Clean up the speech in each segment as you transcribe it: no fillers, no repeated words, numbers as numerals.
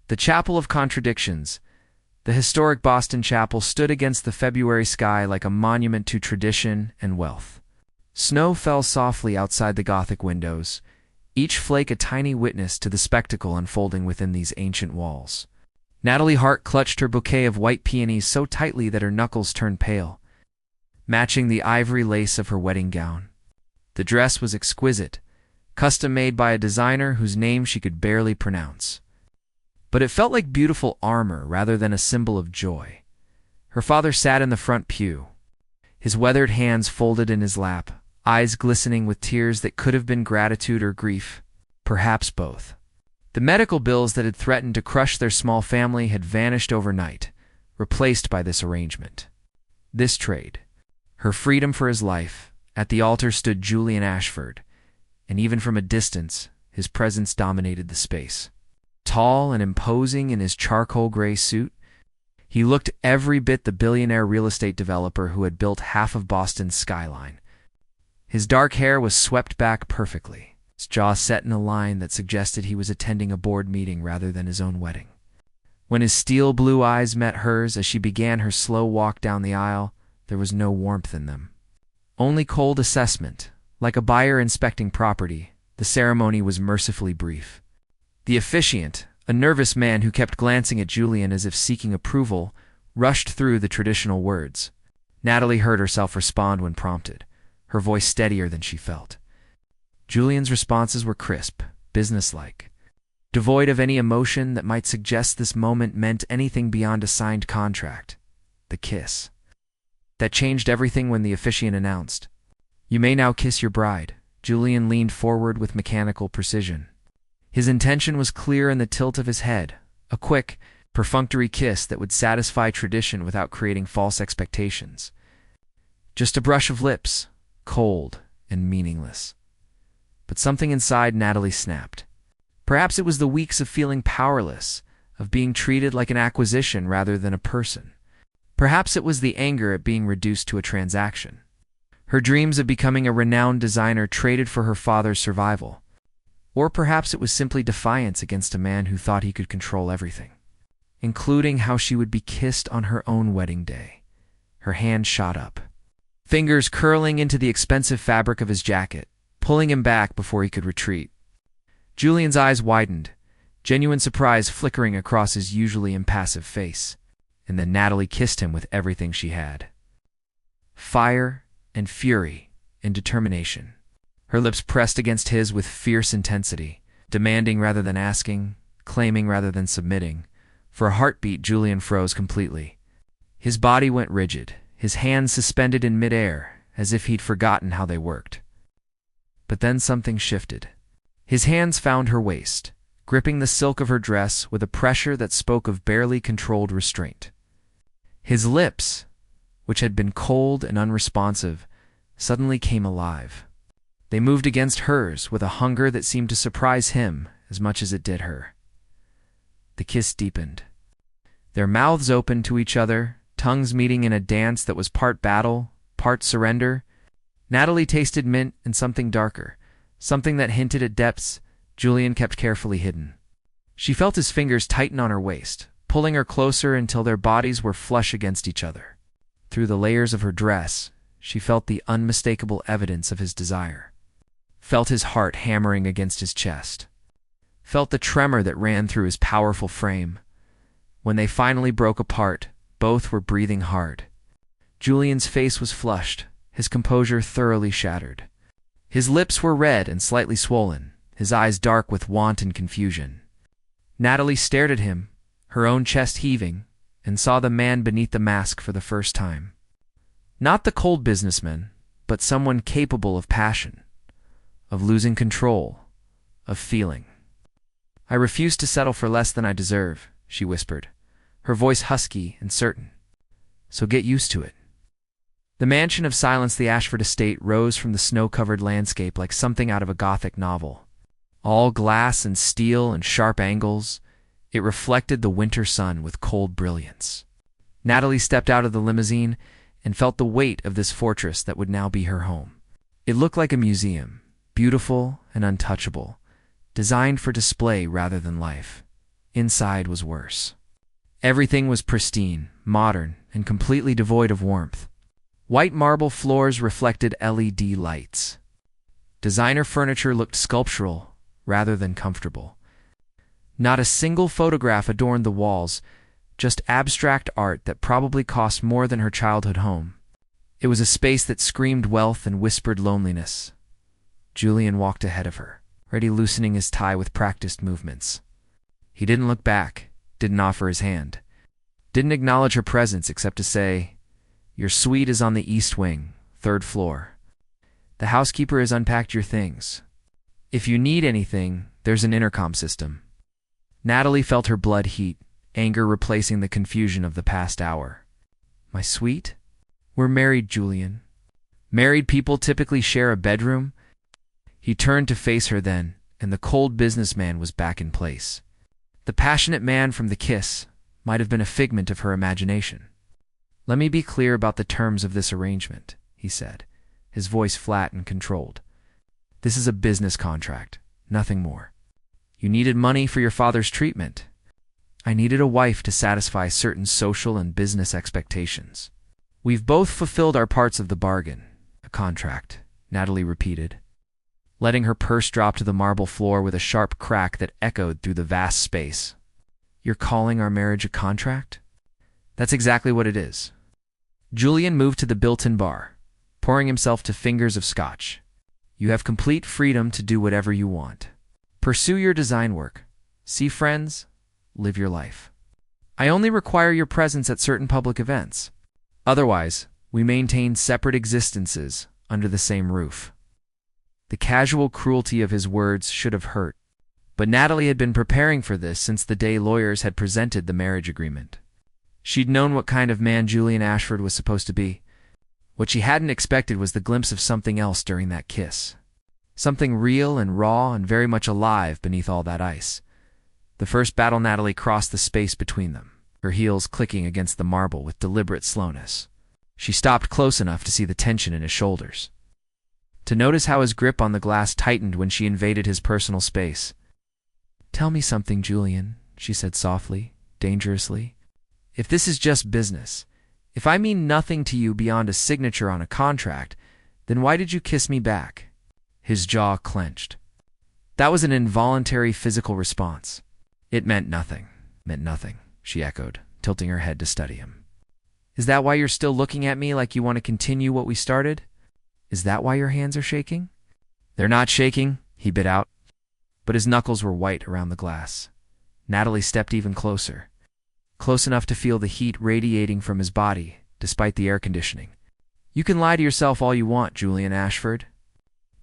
The Chapel of Contradictions. The historic Boston Chapel stood against the February sky like a monument to tradition and wealth. Snow fell softly outside the Gothic windows, each flake a tiny witness to the spectacle unfolding within these ancient walls. Natalie Hart clutched her bouquet of white peonies so tightly that her knuckles turned pale, matching the ivory lace of her wedding gown. The dress was exquisite, custom-made by a designer whose name she could barely pronounce. But it felt like beautiful armor rather than a symbol of joy. Her father sat in the front pew, his weathered hands folded in his lap, eyes glistening with tears that could have been gratitude or grief, perhaps both. The medical bills that had threatened to crush their small family had vanished overnight, replaced by this arrangement. This trade. Her freedom for his life. At the altar stood Julian Ashford, and even from a distance, his presence dominated the space. Tall and imposing in his charcoal gray suit, he looked every bit the billionaire real estate developer who had built half of Boston's skyline. His dark hair was swept back perfectly, his jaw set in a line that suggested he was attending a board meeting rather than his own wedding. When his steel blue eyes met hers as she began her slow walk down the aisle, there was no warmth in them. Only cold assessment. Like a buyer inspecting property, the ceremony was mercifully brief. The officiant, a nervous man who kept glancing at Julian as if seeking approval, rushed through the traditional words. Natalie heard herself respond when prompted, her voice steadier than she felt. Julian's responses were crisp, businesslike, devoid of any emotion that might suggest this moment meant anything beyond a signed contract. The kiss. That changed everything when the officiant announced, "You may now kiss your bride." Julian leaned forward with mechanical precision. His intention was clear in the tilt of his head, a quick, perfunctory kiss that would satisfy tradition without creating false expectations. Just a brush of lips, cold and meaningless. But something inside Natalie snapped. Perhaps it was the weeks of feeling powerless, of being treated like an acquisition rather than a person. Perhaps it was the anger at being reduced to a transaction. Her dreams of becoming a renowned designer traded for her father's survival. Or perhaps it was simply defiance against a man who thought he could control everything, including how she would be kissed on her own wedding day. Her hand shot up, fingers curling into the expensive fabric of his jacket, pulling him back before he could retreat. Julian's eyes widened, genuine surprise flickering across his usually impassive face. And then Natalie kissed him with everything she had. Fire and fury and determination. Her lips pressed against his with fierce intensity, demanding rather than asking, claiming rather than submitting. For a heartbeat, Julian froze completely. His body went rigid, his hands suspended in midair, as if he'd forgotten how they worked. But then something shifted. His hands found her waist, gripping the silk of her dress with a pressure that spoke of barely controlled restraint. His lips, which had been cold and unresponsive, suddenly came alive. They moved against hers with a hunger that seemed to surprise him as much as it did her. The kiss deepened. Their mouths opened to each other, tongues meeting in a dance that was part battle, part surrender. Natalie tasted mint and something darker, something that hinted at depths Julian kept carefully hidden. She felt his fingers tighten on her waist, pulling her closer until their bodies were flush against each other. Through the layers of her dress, she felt the unmistakable evidence of his desire. Felt his heart hammering against his chest. Felt the tremor that ran through his powerful frame. When they finally broke apart, both were breathing hard. Julian's face was flushed, his composure thoroughly shattered. His lips were red and slightly swollen, his eyes dark with want and confusion. Natalie stared at him, her own chest heaving, and saw the man beneath the mask for the first time. Not the cold businessman, but someone capable of passion, of losing control, of feeling. "I refuse to settle for less than I deserve," she whispered, her voice husky and certain. "So get used to it." The mansion of Silence the Ashford estate rose from the snow-covered landscape like something out of a Gothic novel. All glass and steel and sharp angles, it reflected the winter sun with cold brilliance. Natalie stepped out of the limousine and felt the weight of this fortress that would now be her home. It looked like a museum, beautiful and untouchable, designed for display rather than life. Inside was worse. Everything was pristine, modern, and completely devoid of warmth. White marble floors reflected LED lights. Designer furniture looked sculptural rather than comfortable. Not a single photograph adorned the walls, just abstract art that probably cost more than her childhood home. It was a space that screamed wealth and whispered loneliness. Julian walked ahead of her, already loosening his tie with practiced movements. He didn't look back, didn't offer his hand, didn't acknowledge her presence except to say, "Your suite is on the east wing, 3rd floor. The housekeeper has unpacked your things. If you need anything, there's an intercom system." Natalie felt her blood heat, anger replacing the confusion of the past hour. "My suite? We're married, Julian. Married people typically share a bedroom." He turned to face her then, and the cold businessman was back in place. The passionate man from the kiss might have been a figment of her imagination. "Let me be clear about the terms of this arrangement," he said, his voice flat and controlled. "This is a business contract, nothing more. You needed money for your father's treatment. I needed a wife to satisfy certain social and business expectations. We've both fulfilled our parts of the bargain." "A contract," Natalie repeated, letting her purse drop to the marble floor with a sharp crack that echoed through the vast space. "You're calling our marriage a contract?" "That's exactly what it is." Julian moved to the built-in bar, pouring himself to fingers of scotch. "You have complete freedom to do whatever you want. Pursue your design work, see friends, live your life. I only require your presence at certain public events. Otherwise, we maintain separate existences under the same roof." The casual cruelty of his words should have hurt, but Natalie had been preparing for this since the day lawyers had presented the marriage agreement. She'd known what kind of man Julian Ashford was supposed to be. What she hadn't expected was the glimpse of something else during that kiss. Something real and raw and very much alive beneath all that ice. The first battle Natalie crossed the space between them, her heels clicking against the marble with deliberate slowness. She stopped close enough to see the tension in his shoulders, to notice how his grip on the glass tightened when she invaded his personal space. "Tell me something, Julian," she said softly, dangerously. "If this is just business, if I mean nothing to you beyond a signature on a contract, then why did you kiss me back?" His jaw clenched. That was an involuntary physical response. "It meant nothing, she echoed, tilting her head to study him. "Is that why you're still looking at me like you want to continue what we started? Is that why your hands are shaking?" "They're not shaking," he bit out, but his knuckles were white around the glass. Natalie stepped even closer, close enough to feel the heat radiating from his body, despite the air conditioning. "You can lie to yourself all you want, Julian Ashford,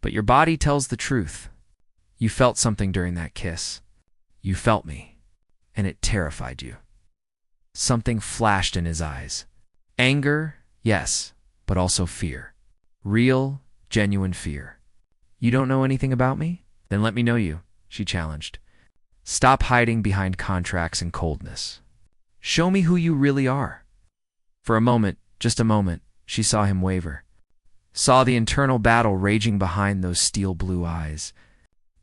but your body tells the truth. You felt something during that kiss. You felt me, and it terrified you." Something flashed in his eyes. Anger, yes, but also fear. Real, genuine fear. "You don't know anything about me? Then let me know you," she challenged. "Stop hiding behind contracts and coldness. Show me who you really are." For a moment, just a moment, she saw him waver. Saw the internal battle raging behind those steel blue eyes.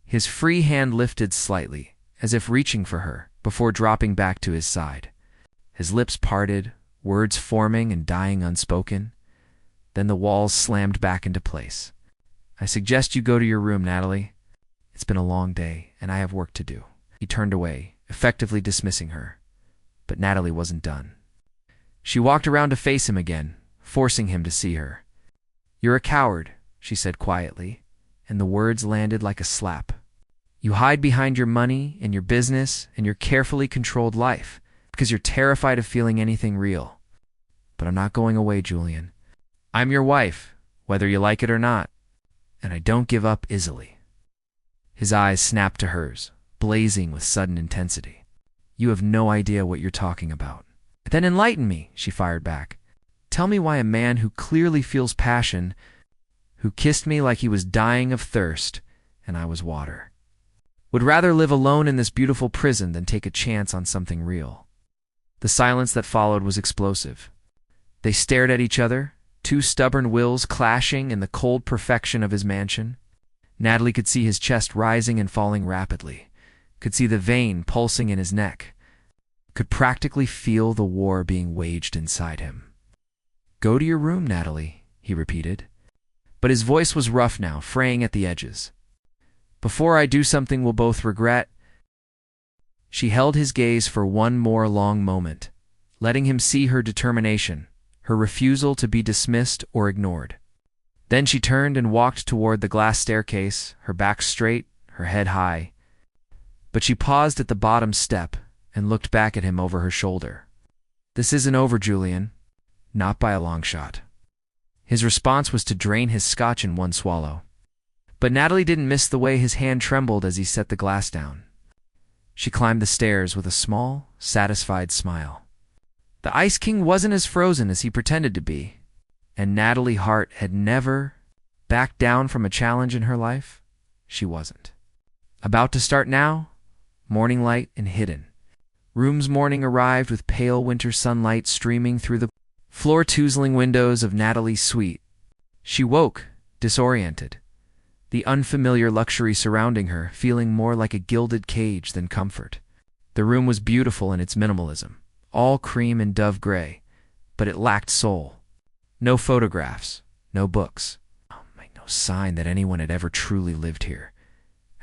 His free hand lifted slightly, as if reaching for her, before dropping back to his side. His lips parted, words forming and dying unspoken. Then the walls slammed back into place. "I suggest you go to your room, Natalie. It's been a long day, and I have work to do." He turned away, effectively dismissing her. But Natalie wasn't done. She walked around to face him again, forcing him to see her. "You're a coward," she said quietly, and the words landed like a slap. "You hide behind your money and your business and your carefully controlled life because you're terrified of feeling anything real. But I'm not going away, Julian. I'm your wife, whether you like it or not, and I don't give up easily." His eyes snapped to hers, blazing with sudden intensity. "You have no idea what you're talking about." "Then enlighten me," she fired back. "Tell me why a man who clearly feels passion, who kissed me like he was dying of thirst, and I was water, would rather live alone in this beautiful prison than take a chance on something real." The silence that followed was explosive. They stared at each other, two stubborn wills clashing in the cold perfection of his mansion. Natalie could see his chest rising and falling rapidly, could see the vein pulsing in his neck, could practically feel the war being waged inside him. "Go to your room, Natalie," he repeated. But his voice was rough now, fraying at the edges. "Before I do something we'll both regret." She held his gaze for one more long moment, letting him see her determination, her refusal to be dismissed or ignored. Then she turned and walked toward the glass staircase, her back straight, her head high. But she paused at the bottom step and looked back at him over her shoulder. "This isn't over, Julian. Not by a long shot." His response was to drain his scotch in one swallow. But Natalie didn't miss the way his hand trembled as he set the glass down. She climbed the stairs with a small, satisfied smile. The Ice King wasn't as frozen as he pretended to be, and Natalie Hart had never backed down from a challenge in her life. She wasn't. About to start now, morning light and hidden. Room's morning arrived with pale winter sunlight streaming through the floor-toozling windows of Natalie's suite. She woke, disoriented, the unfamiliar luxury surrounding her feeling more like a gilded cage than comfort. The room was beautiful in its minimalism, all cream and dove gray, but it lacked soul. No photographs, no books, no sign that anyone had ever truly lived here.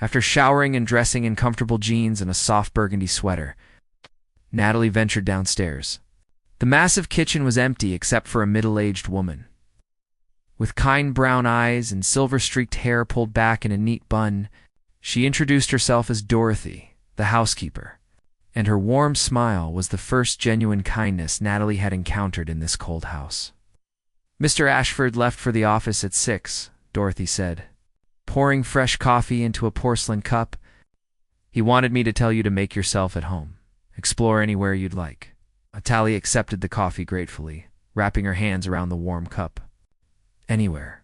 After showering and dressing in comfortable jeans and a soft burgundy sweater, Natalie ventured downstairs. The massive kitchen was empty except for a middle-aged woman. With kind brown eyes and silver-streaked hair pulled back in a neat bun, she introduced herself as Dorothy, the housekeeper, and her warm smile was the first genuine kindness Natalie had encountered in this cold house. "Mr. Ashford left for the office at 6, Dorothy said, pouring fresh coffee into a porcelain cup. "He wanted me to tell you to make yourself at home. Explore anywhere you'd like." Natalie accepted the coffee gratefully, wrapping her hands around the warm cup. "Anywhere."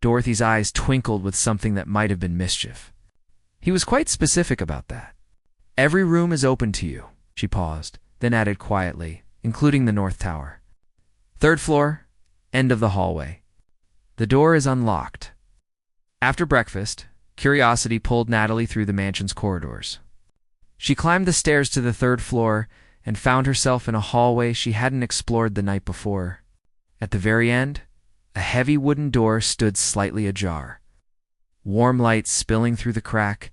Dorothy's eyes twinkled with something that might have been mischief. He was quite specific about that. "Every room is open to you." She paused, then added quietly, "including the North Tower. 3rd floor, end of the hallway. The door is unlocked." After breakfast, curiosity pulled Natalie through the mansion's corridors. She climbed the stairs to the 3rd floor and found herself in a hallway she hadn't explored the night before. At the very end, a heavy wooden door stood slightly ajar. Warm light spilling through the crack,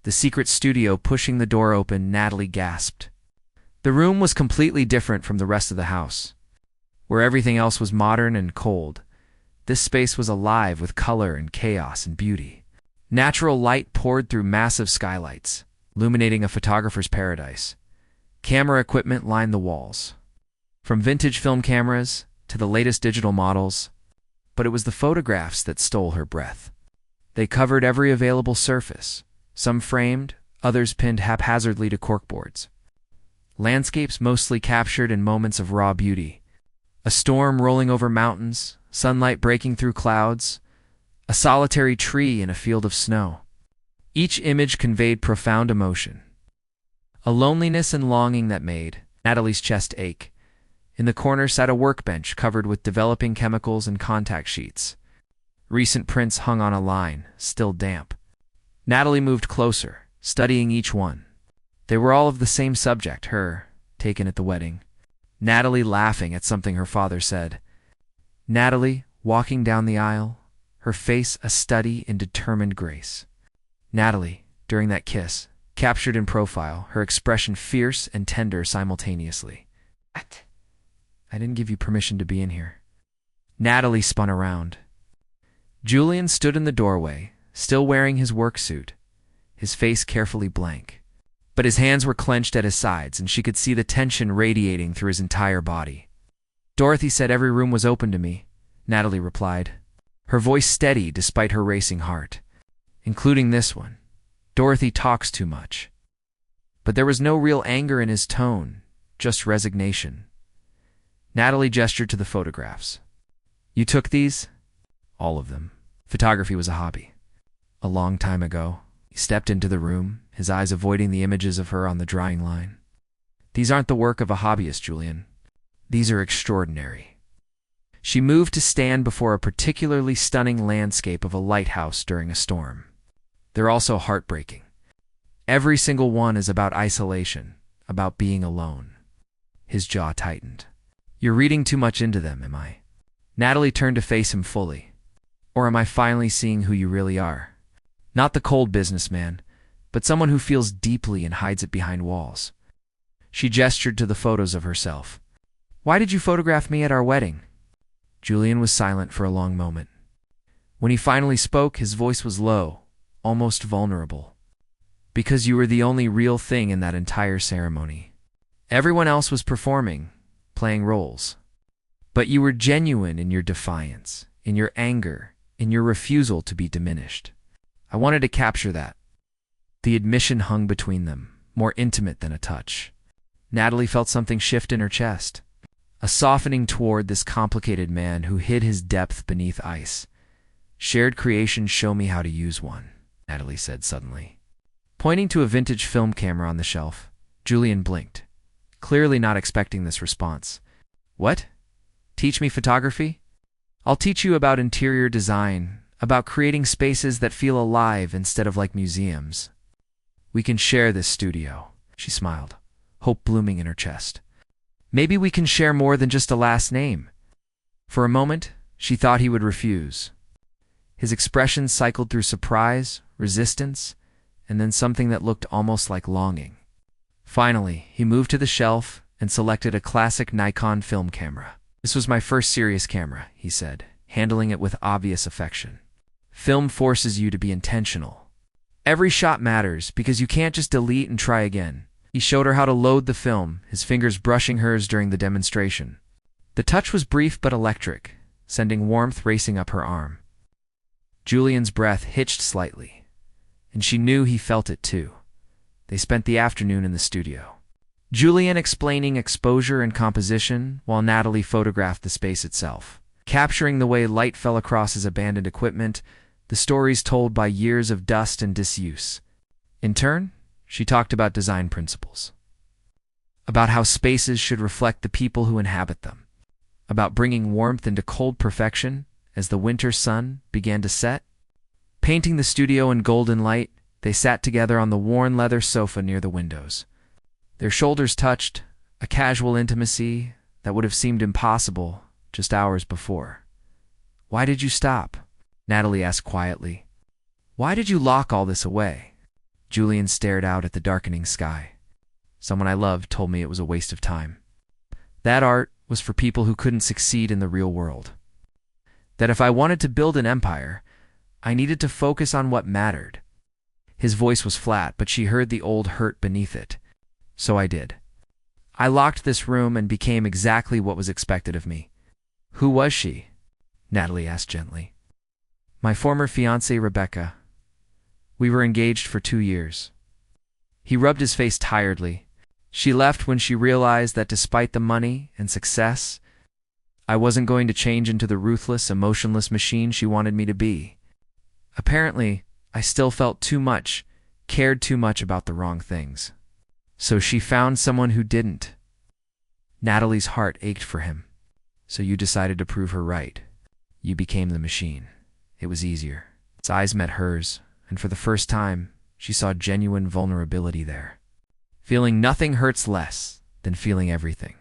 the secret studio pushing the door open, Natalie gasped. The room was completely different from the rest of the house. Where everything else was modern and cold, this space was alive with color and chaos and beauty. Natural light poured through massive skylights, illuminating a photographer's paradise. Camera equipment lined the walls, from vintage film cameras to the latest digital models, but it was the photographs that stole her breath. They covered every available surface, some framed, others pinned haphazardly to corkboards. Landscapes mostly captured in moments of raw beauty. A storm rolling over mountains, sunlight breaking through clouds, a solitary tree in a field of snow. Each image conveyed profound emotion. A loneliness and longing that made Natalie's chest ache. In the corner sat a workbench covered with developing chemicals and contact sheets. Recent prints hung on a line, still damp. Natalie moved closer, studying each one. They were all of the same subject, her, taken at the wedding. Natalie laughing at something her father said. Natalie walking down the aisle, her face a study in determined grace. Natalie, during that kiss, captured in profile, her expression fierce and tender simultaneously. "What? I didn't give you permission to be in here." Natalie spun around. Julian stood in the doorway, still wearing his work suit, his face carefully blank. But his hands were clenched at his sides, and she could see the tension radiating through his entire body. "Dorothy said every room was open to me," Natalie replied, her voice steady despite her racing heart. "Including this one. Dorothy talks too much." But there was no real anger in his tone, just resignation. Natalie gestured to the photographs. "You took these?" "All of them. Photography was a hobby. A long time ago." He stepped into the room, his eyes avoiding the images of her on the drying line. "These aren't the work of a hobbyist, Julian. These are extraordinary." She moved to stand before a particularly stunning landscape of a lighthouse during a storm. "They're also heartbreaking. Every single one is about isolation, about being alone. His jaw tightened. You're reading too much into them, am I? Natalie turned to face him fully. Or am I finally seeing who you really are? Not the cold businessman, but someone who feels deeply and hides it behind walls. She gestured to the photos of herself. Why did you photograph me at our wedding? Julian was silent for a long moment. When he finally spoke, his voice was low, almost vulnerable. Because you were the only real thing in that entire ceremony. Everyone else was performing, playing roles. But you were genuine in your defiance, in your anger, in your refusal to be diminished. I wanted to capture that. The admission hung between them, more intimate than a touch. Natalie felt something shift in her chest, a softening toward this complicated man who hid his depth beneath ice. Shared creations show me how to use one, Natalie said suddenly. Pointing to a vintage film camera on the shelf, Julian blinked, clearly not expecting this response. What? Teach me photography? I'll teach you about interior design, about creating spaces that feel alive instead of like museums. We can share this studio, she smiled, hope blooming in her chest. Maybe we can share more than just a last name. For a moment, she thought he would refuse. His expression cycled through surprise, resistance, and then something that looked almost like longing. Finally, he moved to the shelf and selected a classic Nikon film camera. This was my first serious camera, he said, handling it with obvious affection. Film forces you to be intentional. Every shot matters because you can't just delete and try again. He showed her how to load the film, his fingers brushing hers during the demonstration. The touch was brief but electric, sending warmth racing up her arm. Julian's breath hitched slightly, and she knew he felt it too. They spent the afternoon in the studio. Julian explaining exposure and composition, while Natalie photographed the space itself, capturing the way light fell across his abandoned equipment, the stories told by years of dust and disuse. In turn, she talked about design principles, about how spaces should reflect the people who inhabit them, about bringing warmth into cold perfection as the winter sun began to set. Painting the studio in golden light, they sat together on the worn leather sofa near the windows. Their shoulders touched, a casual intimacy that would have seemed impossible just hours before. Why did you stop? Natalie asked quietly. Why did you lock all this away? Julian stared out at the darkening sky. Someone I loved told me it was a waste of time. That art was for people who couldn't succeed in the real world. That if I wanted to build an empire, I needed to focus on what mattered. His voice was flat, but she heard the old hurt beneath it. So I did. I locked this room and became exactly what was expected of me. Who was she? Natalie asked gently. My former fiancée, Rebecca. We were engaged for 2 years. He rubbed his face tiredly. She left when she realized that despite the money and success, I wasn't going to change into the ruthless, emotionless machine she wanted me to be. Apparently, I still felt too much, cared too much about the wrong things. So she found someone who didn't. Natalie's heart ached for him. So you decided to prove her right. You became the machine. It was easier. His eyes met hers, and for the first time, she saw genuine vulnerability there. Feeling nothing hurts less than feeling everything.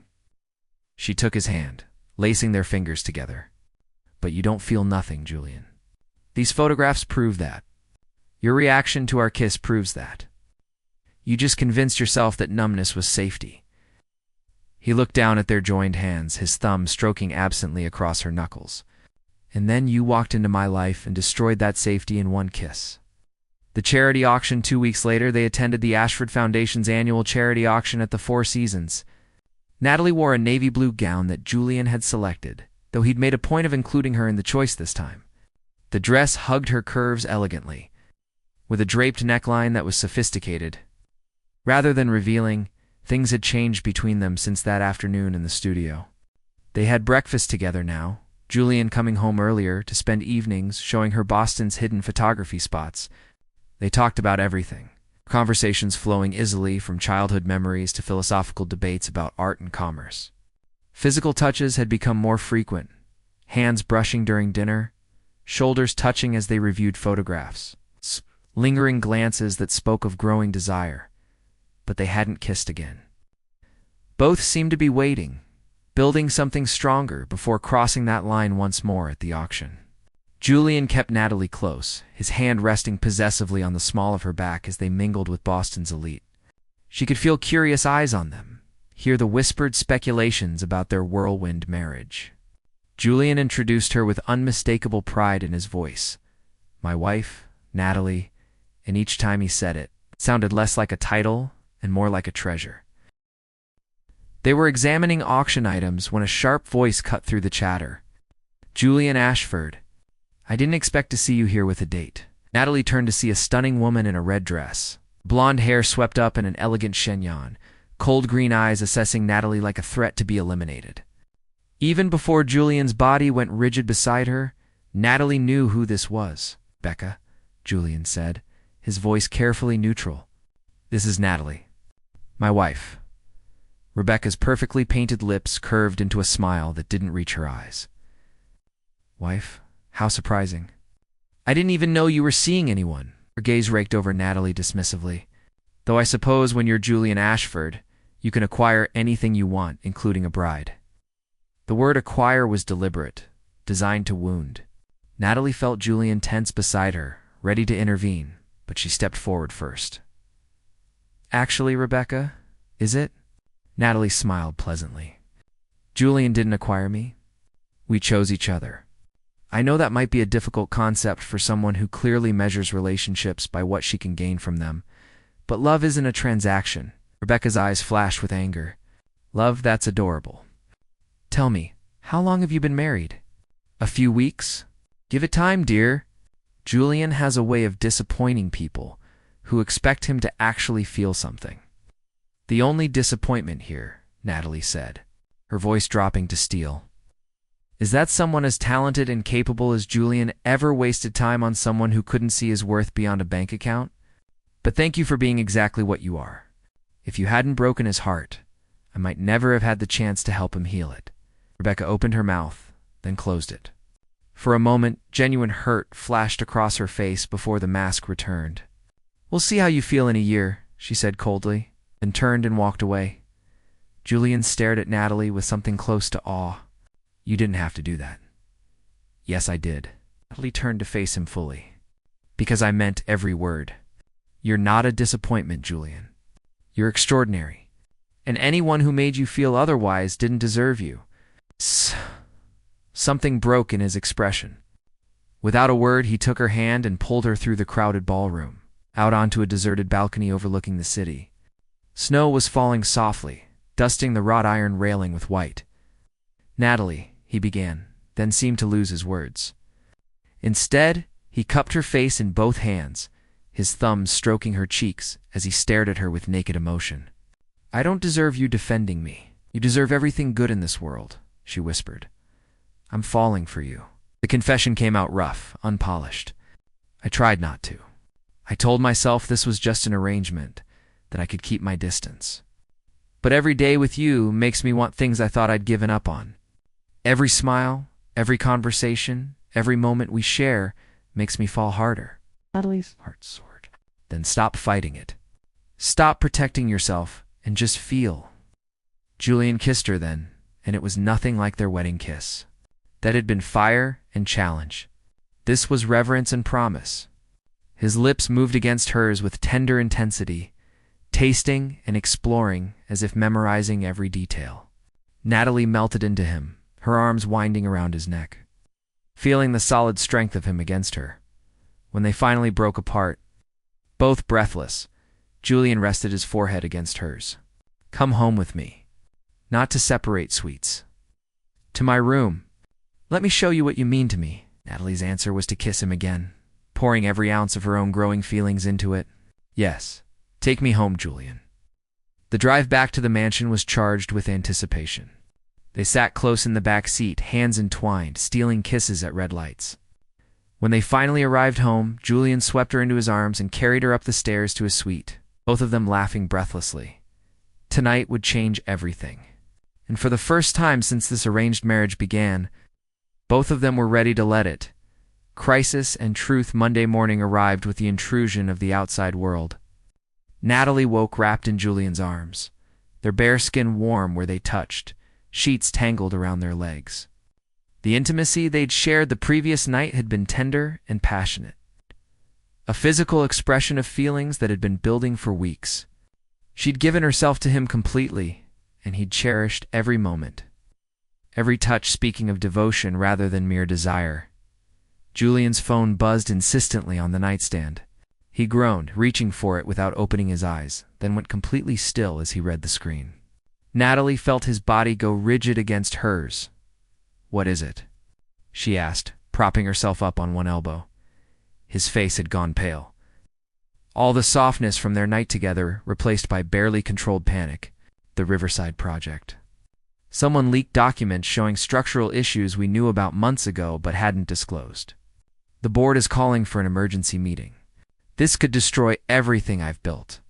She took his hand, lacing their fingers together. But you don't feel nothing, Julian. These photographs prove that. Your reaction to our kiss proves that. You just convinced yourself that numbness was safety. He looked down at their joined hands, his thumb stroking absently across her knuckles. And then you walked into my life and destroyed that safety in one kiss. The charity auction 2 weeks later, they attended the Ashford Foundation's annual charity auction at the Four Seasons. Natalie wore a navy blue gown that Julian had selected, though he'd made a point of including her in the choice this time. The dress hugged her curves elegantly, with a draped neckline that was sophisticated. Rather than revealing, things had changed between them since that afternoon in the studio. They had breakfast together now, Julian coming home earlier to spend evenings showing her Boston's hidden photography spots. They talked about everything, conversations flowing easily from childhood memories to philosophical debates about art and commerce. Physical touches had become more frequent, hands brushing during dinner, shoulders touching as they reviewed photographs. lingering glances that spoke of growing desire, but they hadn't kissed again. Both seemed to be waiting, building something stronger before crossing that line once more at the auction. Julian kept Natalie close, his hand resting possessively on the small of her back as they mingled with Boston's elite. She could feel curious eyes on them, hear the whispered speculations about their whirlwind marriage. Julian introduced her with unmistakable pride in his voice. My wife, Natalie, and each time he said it, it sounded less like a title and more like a treasure. They were examining auction items when a sharp voice cut through the chatter. Julian Ashford, I didn't expect to see you here with a date. Natalie turned to see a stunning woman in a red dress. Blonde hair swept up in an elegant chignon, cold green eyes assessing Natalie like a threat to be eliminated. Even before Julian's body went rigid beside her, Natalie knew who this was. Becca, Julian said, his voice carefully neutral. This is Natalie, my wife. Rebecca's perfectly painted lips curved into a smile that didn't reach her eyes. Wife? How surprising. I didn't even know you were seeing anyone. Her gaze raked over Natalie dismissively. Though I suppose when you're Julian Ashford, you can acquire anything you want, including a bride. The word acquire was deliberate, designed to wound. Natalie felt Julian tense beside her, ready to intervene, but she stepped forward first. Actually, Rebecca, is it? Natalie smiled pleasantly. Julian didn't acquire me. We chose each other. I know that might be a difficult concept for someone who clearly measures relationships by what she can gain from them, but love isn't a transaction. Rebecca's eyes flashed with anger. Love, that's adorable. Tell me, how long have you been married? A few weeks? Give it time, dear. Julian has a way of disappointing people who expect him to actually feel something. The only disappointment here, Natalie said, her voice dropping to steel, is that someone as talented and capable as Julian ever wasted time on someone who couldn't see his worth beyond a bank account? But thank you for being exactly what you are. If you hadn't broken his heart, I might never have had the chance to help him heal it. Rebecca opened her mouth, then closed it. For a moment, genuine hurt flashed across her face before the mask returned. We'll see how you feel in a year, she said coldly, then turned and walked away. Julian stared at Natalie with something close to awe. You didn't have to do that. Yes, I did. Natalie turned to face him fully. Because I meant every word. You're not a disappointment, Julian. You're extraordinary. And anyone who made you feel otherwise didn't deserve you. Something broke in his expression. Without a word, he took her hand and pulled her through the crowded ballroom, out onto a deserted balcony overlooking the city. Snow was falling softly, dusting the wrought iron railing with white. Natalie, he began, then seemed to lose his words. Instead, he cupped her face in both hands, his thumbs stroking her cheeks as he stared at her with naked emotion. I don't deserve you defending me. You deserve everything good in this world, she whispered. I'm falling for you. The confession came out rough, unpolished. I tried not to. I told myself this was just an arrangement, that I could keep my distance. But every day with you makes me want things I thought I'd given up on. Every smile, every conversation, every moment we share makes me fall harder. Natalie's heart soared. Then stop fighting it. Stop protecting yourself and just feel. Julian kissed her then, and it was nothing like their wedding kiss. That had been fire and challenge. This was reverence and promise. His lips moved against hers with tender intensity, tasting and exploring as if memorizing every detail. Natalie melted into him, her arms winding around his neck, feeling the solid strength of him against her. When they finally broke apart, both breathless, Julian rested his forehead against hers. Come home with me. Not to separate, sweets. To my room. Let me show you what you mean to me. Natalie's answer was to kiss him again, pouring every ounce of her own growing feelings into it. Yes, take me home, Julian. The drive back to the mansion was charged with anticipation. They sat close in the back seat, hands entwined, stealing kisses at red lights. When they finally arrived home, Julian swept her into his arms and carried her up the stairs to his suite, both of them laughing breathlessly. Tonight would change everything. And for the first time since this arranged marriage began, both of them were ready to let it, Crisis and truth. Monday morning arrived with the intrusion of the outside world. Natalie woke wrapped in Julian's arms, their bare skin warm where they touched, sheets tangled around their legs. The intimacy they'd shared the previous night had been tender and passionate, a physical expression of feelings that had been building for weeks. She'd given herself to him completely, and he'd cherished every moment, every touch speaking of devotion rather than mere desire. Julian's phone buzzed insistently on the nightstand. He groaned, reaching for it without opening his eyes, then went completely still as he read the screen. Natalie felt his body go rigid against hers. "What is it?" she asked, propping herself up on one elbow. His face had gone pale. All the softness from their night together replaced by barely controlled panic. The Riverside Project. Someone leaked documents showing structural issues we knew about months ago but hadn't disclosed. The board is calling for an emergency meeting. This could destroy everything I've built.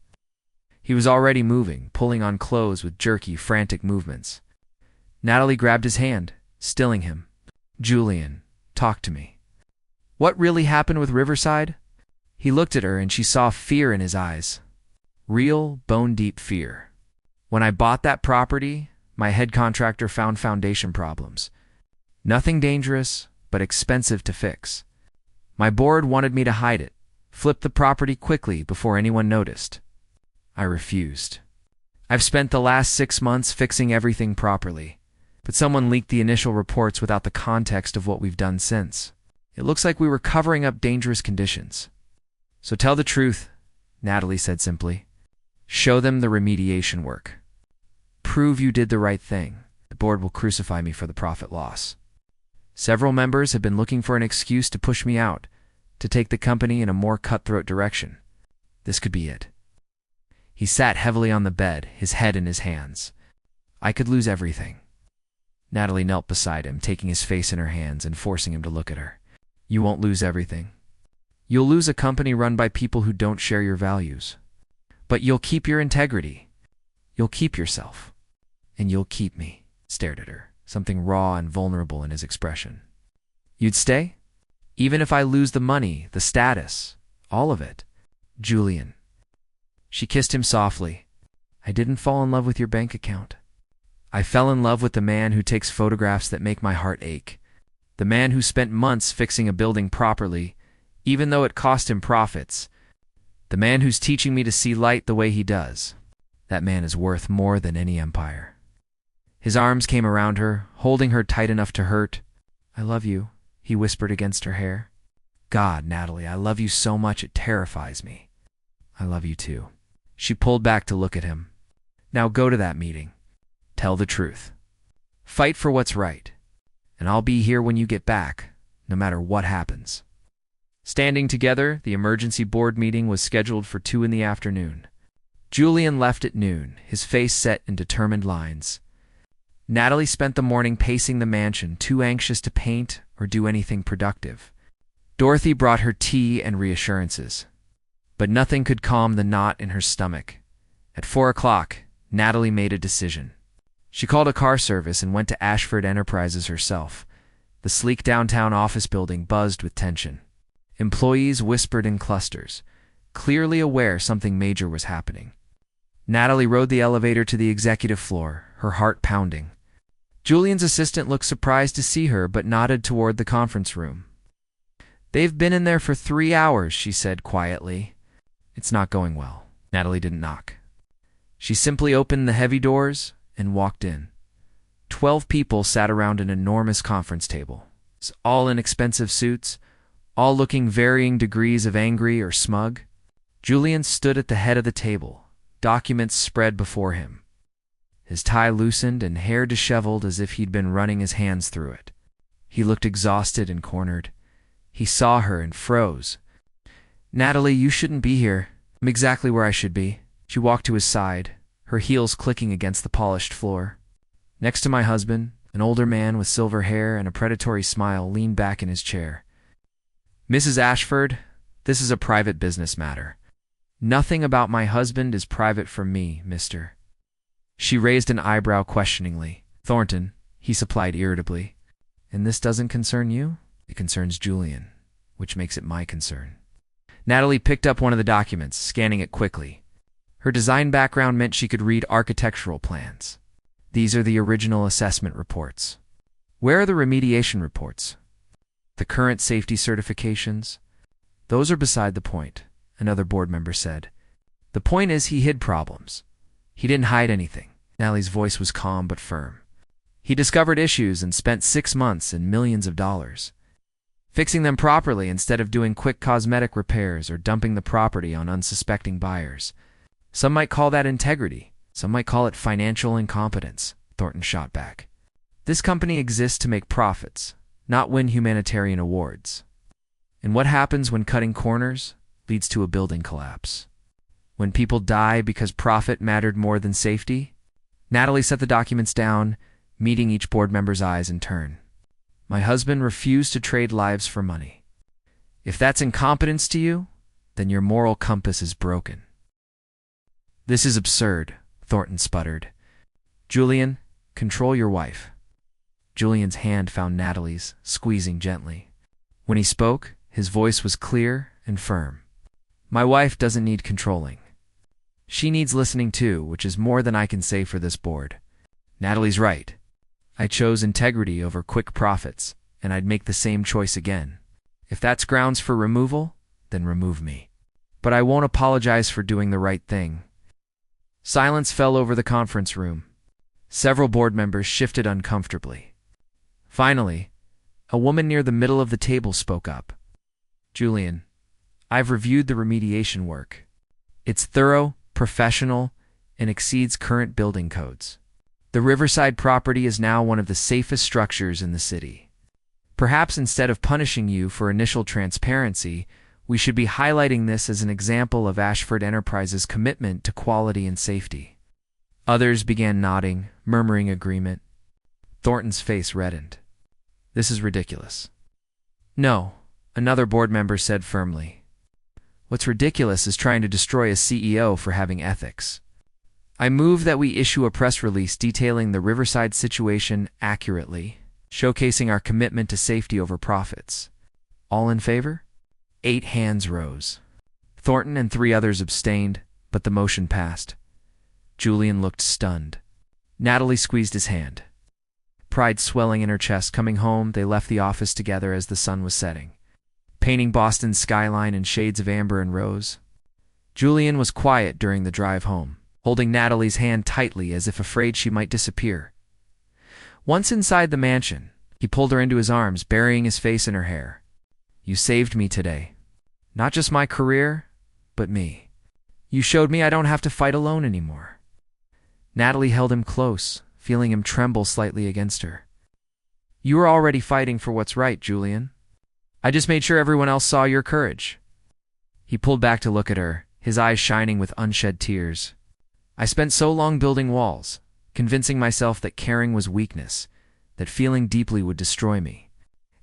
He was already moving, pulling on clothes with jerky, frantic movements. Natalie grabbed his hand, stilling him. "Julian, talk to me. What really happened with Riverside?" He looked at her and she saw fear in his eyes. Real, bone-deep fear. "When I bought that property, my head contractor found foundation problems. Nothing dangerous, but expensive to fix. My board wanted me to hide it, flip the property quickly before anyone noticed. I refused. I've spent the last 6 months fixing everything properly, but someone leaked the initial reports without the context of what we've done since. It looks like we were covering up dangerous conditions. So tell the truth," Natalie said simply. "Show them the remediation work. Prove you did the right thing. The board will crucify me for the profit loss. Several members have been looking for an excuse to push me out, to take the company in a more cutthroat direction. This could be it." He sat heavily on the bed, his head in his hands. "I could lose everything." Natalie knelt beside him, taking his face in her hands and forcing him to look at her. "You won't lose everything. You'll lose a company run by people who don't share your values. But you'll keep your integrity. You'll keep yourself. And you'll keep me." Stared at her, something raw and vulnerable in his expression. "You'd stay? Even if I lose the money, the status, all of it?" "Julian." She kissed him softly. "I didn't fall in love with your bank account. I fell in love with the man who takes photographs that make my heart ache. The man who spent months fixing a building properly, even though it cost him profits. The man who's teaching me to see light the way he does. That man is worth more than any empire." His arms came around her, holding her tight enough to hurt. "I love you," he whispered against her hair. "God, Natalie, I love you so much it terrifies me." "I love you too." She pulled back to look at him. "Now go to that meeting. Tell the truth. Fight for what's right. And I'll be here when you get back, no matter what happens." Standing together, the emergency board meeting was scheduled for 2 in the afternoon. Julian left at noon, his face set in determined lines. Natalie spent the morning pacing the mansion, too anxious to paint or do anything productive. Dorothy brought her tea and reassurances. But nothing could calm the knot in her stomach. At 4 o'clock, Natalie made a decision. She called a car service and went to Ashford Enterprises herself. The sleek downtown office building buzzed with tension. Employees whispered in clusters, clearly aware something major was happening. Natalie rode the elevator to the executive floor, her heart pounding. Julian's assistant looked surprised to see her but nodded toward the conference room. "They've been in there for 3 hours, she said quietly. "It's not going well." Natalie didn't knock. She simply opened the heavy doors and walked in. 12 people sat around an enormous conference table, all in expensive suits, all looking varying degrees of angry or smug. Julian stood at the head of the table, documents spread before him. His tie loosened and hair disheveled as if he'd been running his hands through it. He looked exhausted and cornered. He saw her and froze. "Natalie, you shouldn't be here. I'm exactly where I should be." She walked to his side, her heels clicking against the polished floor. Next to my husband, an older man with silver hair and a predatory smile leaned back in his chair. "Mrs. Ashford, this is a private business matter. Nothing about my husband is private from me, mister." She raised an eyebrow questioningly. "Thornton," he supplied irritably. "And this doesn't concern you?" "It concerns Julian." which makes it my concern. Natalie picked up one of the documents, scanning it quickly. Her design background meant she could read architectural plans. These are the original assessment reports. Where are the remediation reports? The current safety certifications? Those are beside the point, another board member said. The point is he hid problems. He didn't hide anything. Natalie's voice was calm but firm. He discovered issues and spent 6 months and millions of dollars fixing them properly instead of doing quick cosmetic repairs or dumping the property on unsuspecting buyers. Some might call that integrity. Some might call it financial incompetence, Thornton shot back. This company exists to make profits, not win humanitarian awards. And what happens when cutting corners leads to a building collapse? When people die because profit mattered more than safety? Natalie set the documents down, meeting each board member's eyes in turn. My husband refused to trade lives for money. If that's incompetence to you, then your moral compass is broken. This is absurd, Thornton sputtered. Julian, control your wife. Julian's hand found Natalie's, squeezing gently. When he spoke, his voice was clear and firm. My wife doesn't need controlling. She needs listening too, which is more than I can say for this board. Natalie's right. I chose integrity over quick profits, and I'd make the same choice again. If that's grounds for removal, then remove me. But I won't apologize for doing the right thing. Silence fell over the conference room. Several board members shifted uncomfortably. Finally, a woman near the middle of the table spoke up. Julian, I've reviewed the remediation work. It's thorough, professional, and exceeds current building codes. The Riverside property is now one of the safest structures in the city. Perhaps instead of punishing you for initial transparency, we should be highlighting this as an example of Ashford Enterprises' commitment to quality and safety. Others began nodding, murmuring agreement. Thornton's face reddened. This is ridiculous. No, another board member said firmly. What's ridiculous is trying to destroy a CEO for having ethics. I move that we issue a press release detailing the Riverside situation accurately, showcasing our commitment to safety over profits. All in favor? 8 hands rose. Thornton and 3 others abstained, but the motion passed. Julian looked stunned. Natalie squeezed his hand. Pride swelling in her chest. Coming home, they left the office together as the sun was setting, painting Boston's skyline in shades of amber and rose. Julian was quiet during the drive home, holding Natalie's hand tightly as if afraid she might disappear. Once inside the mansion, he pulled her into his arms, burying his face in her hair. You saved me today. Not just my career, but me. You showed me I don't have to fight alone anymore. Natalie held him close, feeling him tremble slightly against her. You were already fighting for what's right, Julian. I just made sure everyone else saw your courage. He pulled back to look at her, his eyes shining with unshed tears. I spent so long building walls, convincing myself that caring was weakness, that feeling deeply would destroy me.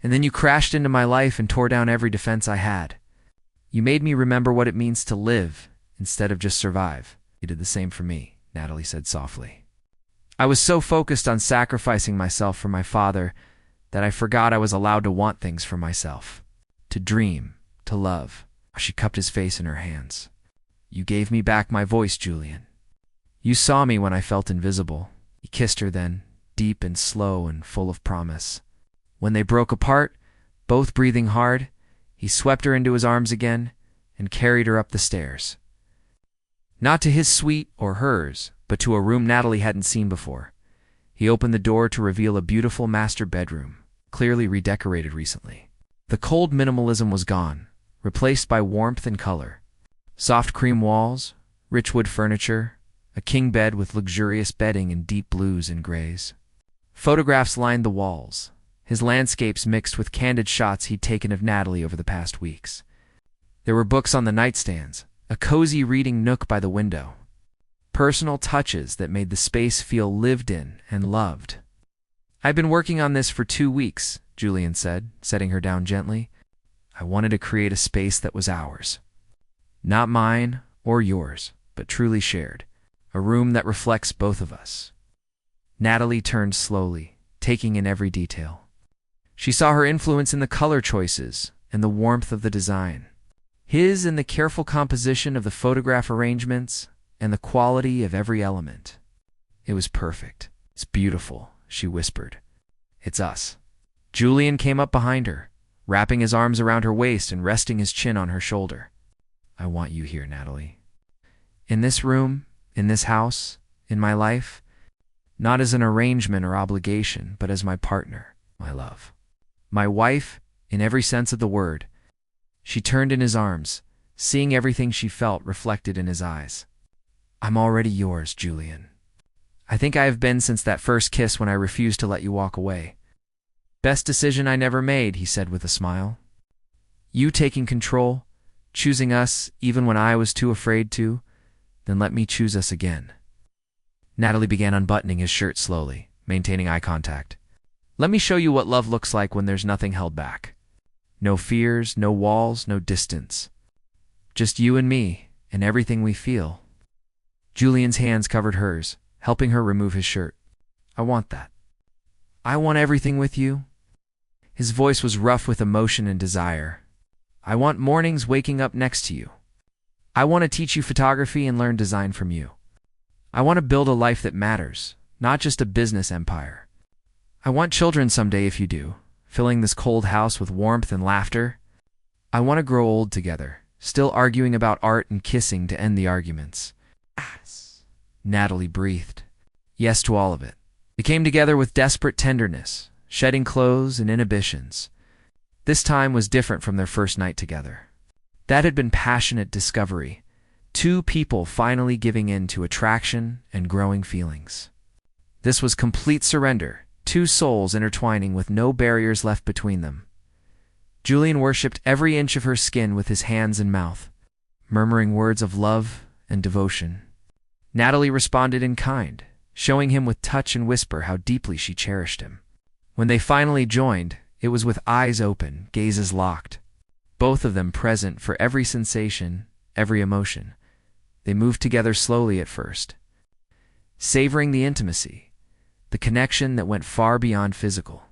And then you crashed into my life and tore down every defense I had. You made me remember what it means to live instead of just survive. You did the same for me, Natalie said softly. I was so focused on sacrificing myself for my father that I forgot I was allowed to want things for myself, to dream, to love. She cupped his face in her hands. You gave me back my voice, Julian. You saw me when I felt invisible. He kissed her then, deep and slow and full of promise. When they broke apart, both breathing hard, he swept her into his arms again and carried her up the stairs. Not to his suite or hers, but to a room Natalie hadn't seen before. He opened the door to reveal a beautiful master bedroom, clearly redecorated recently. The cold minimalism was gone, replaced by warmth and color. Soft cream walls, rich wood furniture, a king bed with luxurious bedding in deep blues and grays. Photographs lined the walls, his landscapes mixed with candid shots he'd taken of Natalie over the past weeks. There were books on the nightstands, a cozy reading nook by the window. Personal touches that made the space feel lived in and loved. I've been working on this for 2 weeks, Julian said, setting her down gently. I wanted to create a space that was ours. Not mine or yours, but truly shared. A room that reflects both of us. Natalie turned slowly, taking in every detail. She saw her influence in the color choices and the warmth of the design. His in the careful composition of the photograph arrangements and the quality of every element. It was perfect. It's beautiful, she whispered. It's us. Julian came up behind her, wrapping his arms around her waist and resting his chin on her shoulder. I want you here, Natalie. In this room, in this house, in my life, not as an arrangement or obligation, but as my partner, my love. My wife, in every sense of the word. She turned in his arms, seeing everything she felt reflected in his eyes. I'm already yours, Julian. I think I have been since that first kiss when I refused to let you walk away. Best decision I never made, he said with a smile. You taking control, choosing us even when I was too afraid to, then let me choose us again. Natalie began unbuttoning his shirt slowly, maintaining eye contact. Let me show you what love looks like when there's nothing held back. No fears, no walls, no distance. Just you and me, and everything we feel. Julian's hands covered hers, helping her remove his shirt. I want that. I want everything with you. His voice was rough with emotion and desire. I want mornings waking up next to you. I want to teach you photography and learn design from you. I want to build a life that matters, not just a business empire. I want children someday if you do, filling this cold house with warmth and laughter. I want to grow old together, still arguing about art and kissing to end the arguments. Natalie breathed. Yes to all of it. They came together with desperate tenderness, shedding clothes and inhibitions. This time was different from their first night together. That had been passionate discovery, two people finally giving in to attraction and growing feelings. This was complete surrender, two souls intertwining with no barriers left between them. Julian worshipped every inch of her skin with his hands and mouth, murmuring words of love and devotion. Natalie responded in kind, showing him with touch and whisper how deeply she cherished him. When they finally joined, it was with eyes open, gazes locked, both of them present for every sensation, every emotion. They moved together slowly at first, savoring the intimacy, the connection that went far beyond physical.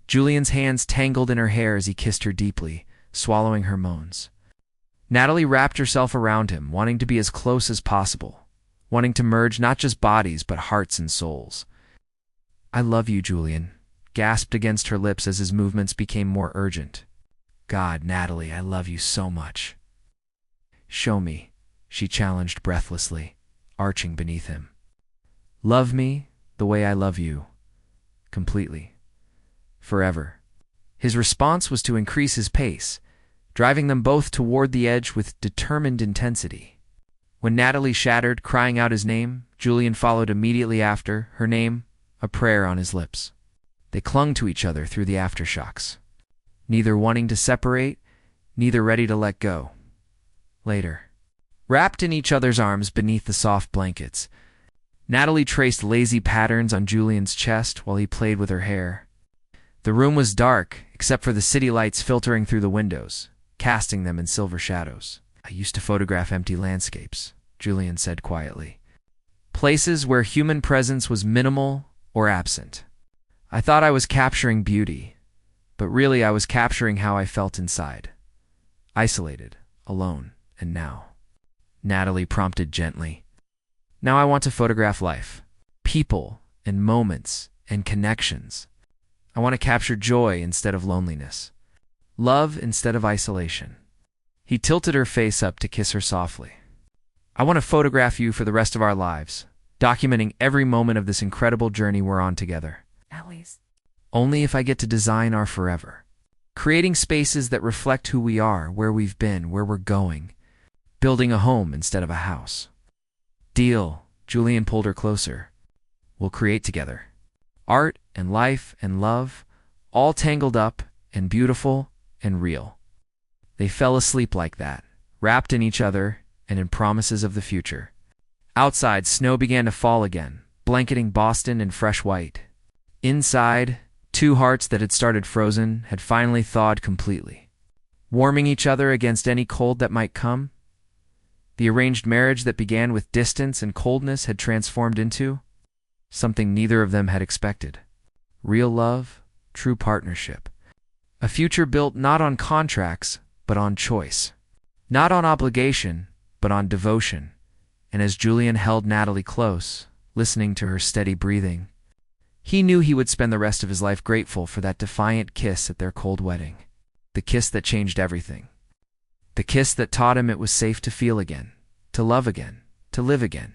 Julian's hands tangled in her hair as he kissed her deeply, swallowing her moans. Natalie wrapped herself around him, wanting to be as close as possible, wanting to merge not just bodies but hearts and souls. I love you, Julian, gasped against her lips as his movements became more urgent. God, Natalie, I love you so much. Show me, she challenged breathlessly, arching beneath him. Love me the way I love you, completely, forever. His response was to increase his pace, driving them both toward the edge with determined intensity. When Natalie shattered, crying out his name, Julian followed immediately after, her name, a prayer on his lips. They clung to each other through the aftershocks, neither wanting to separate, neither ready to let go. Later, wrapped in each other's arms beneath the soft blankets, Natalie traced lazy patterns on Julian's chest while he played with her hair. The room was dark, except for the city lights filtering through the windows, casting them in silver shadows. I used to photograph empty landscapes, Julian said quietly. Places where human presence was minimal or absent. I thought I was capturing beauty, but really I was capturing how I felt inside. Isolated, alone, and now. Natalie prompted gently. Now I want to photograph life, people, and moments, and connections. I want to capture joy instead of loneliness, love instead of isolation. He tilted her face up to kiss her softly. I want to photograph you for the rest of our lives, documenting every moment of this incredible journey we're on together. Always. Only if I get to design our forever. Creating spaces that reflect who we are, where we've been, where we're going. Building a home instead of a house. Deal. Julian pulled her closer. We'll create together. Art and life and love, all tangled up and beautiful and real. They fell asleep like that, wrapped in each other and in promises of the future. Outside, snow began to fall again, blanketing Boston in fresh white. Inside, two hearts that had started frozen had finally thawed completely, warming each other against any cold that might come. The arranged marriage that began with distance and coldness had transformed into something neither of them had expected. Real love, true partnership. A future built not on contracts, but on choice. Not on obligation, but on devotion. And as Julian held Natalie close, listening to her steady breathing, he knew he would spend the rest of his life grateful for that defiant kiss at their cold wedding. The kiss that changed everything. The kiss that taught him it was safe to feel again, to love again, to live again.